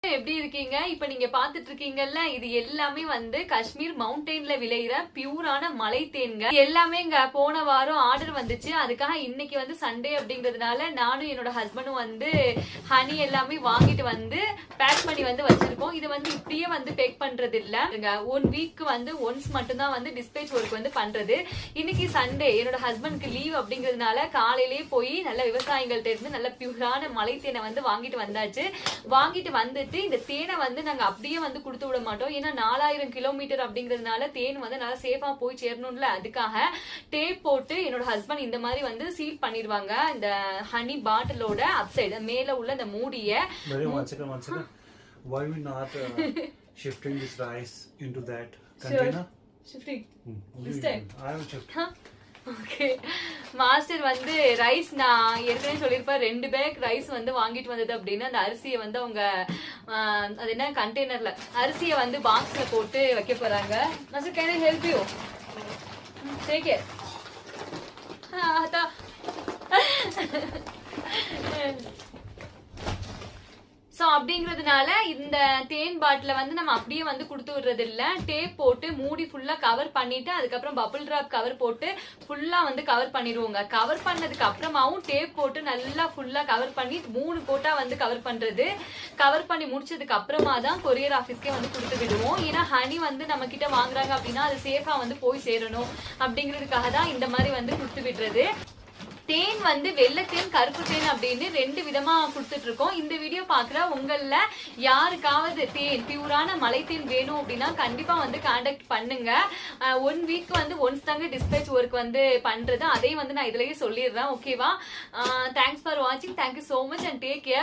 எப்படி இருக்கீங்க? இப்ப நீங்க பாத்துட்டு இருக்கீங்கல்ல, இது எல்லாமே வந்து காஷ்மீர் மவுண்டெயின்ல விளையிற பியூரான மலை தேன்ங்க. எல்லாமே இங்க போன வாரம் ஆர்டர் வந்துச்சு. அதுக்காக இன்னைக்கு வந்து சண்டே அப்படிங்கறதுனால நானும் என்னோட ஹஸ்பண்டும் வந்து ஹனி எல்லாமே வாங்கிட்டு வந்து பேக் பண்ணி வந்து வச்சிருக்கோம். இது வந்து இப்படியே வந்து பேக் பண்றது இல்ல, 1 வீக் வந்து ஒன்ஸ் மட்டும் தான் வந்து டிஸ்பேச் ஒர்க் வந்து பண்றது. இன்னைக்கு சண்டே, என்னோட ஹஸ்பண்ட்க்கு லீவ் அப்படிங்கறதுனால காலையிலேயே போய் நல்ல விவசாயிகள்ட்ட இருந்து நல்ல பியூரான மலை தேனை வந்து வாங்கிட்டு வந்தாச்சு. வாங்கிட்டு வந்து இந்த தேனை வந்து நாங்க அப்படியே வந்து கொடுத்து விட மாட்டோம். ஏன்னா 4000 கிலோமீட்டர் அப்படிங்கறதுனால தேன் வந்து நல்லா சேஃபா போய் சேரணும்ல, அதுக்காக டேப் போட்டு என்னோட ஹஸ்பண்ட் இந்த மாதிரி வந்து சீல் பண்ணிடுவாங்க. இந்த ஹனி பாட்டிலோட அப்சைடு மேல உள்ள இந்த மூடிய. Why we not shifting this rice into that container? Shifting. This time I will shift. Okay master வந்து ரைஸ் நான் ஏற்கனவே சொல்லியிருப்பேன் 2 பேக் ரைஸ் வந்து வாங்கிட்டு வந்தது அப்படின்னு. அந்த அரிசியை வந்து அவங்க அது என்ன கண்டெய்னர்ல அரிசியை வந்து பாக்ஸ்ல போட்டு வைக்க போறாங்க. Master can I help you? Take care. So அப்படிங்கறதுனால இந்த தேன் பாட்டில வந்து நம்ம அப்படியே வந்து கொடுத்து விடுறது இல்ல, டேப் போட்டு மூடி ஃபுல்லா கவர் பண்ணிட்டு அதுக்கப்புறம் பபிள் டிராப் கவர் போட்டு ஃபுல்லா வந்து கவர் பண்ணிடுவோங்க. கவர் பண்ணதுக்கு அப்புறமாவும் டேப் போட்டு நல்லா ஃபுல்லா கவர் பண்ணி 3 கோட்டா வந்து கவர் பண்றது. கவர் பண்ணி முடிச்சதுக்கு அப்புறமா தான் கொரியர் ஆபீஸ்க்கே வந்து கொடுத்து விடுவோம். ஏன்னா ஹனி வந்து நம்ம கிட்ட வாங்குறாங்க அப்படின்னா அது சேஃபா வந்து போய் சேரணும் அப்படிங்கிறதுக்காக தான் இந்த மாதிரி வந்து கொடுத்து விடுறது. தேன் வந்து வெள்ளை தேன், கருப்பு தேன் அப்படின்னு 2 விதமா கொடுத்துட்டு இருக்கோம். இந்த வீடியோ பாக்குற உங்கள யாருக்காவது தேன் பியூரான மலை தேன் வேணும் அப்படின்னா கண்டிப்பா வந்து கான்டாக்ட் பண்ணுங்க. 1 வீக் வந்து ஒன்ஸ் தாங்க டிஸ்பேச் ஒர்க் வந்து பண்றது. அதையும் வந்து நான் இதுலயே சொல்லிடுறேன். ஓகேவா? தேங்க்ஸ் ஃபார் வாட்சிங். Thank you so much and take care.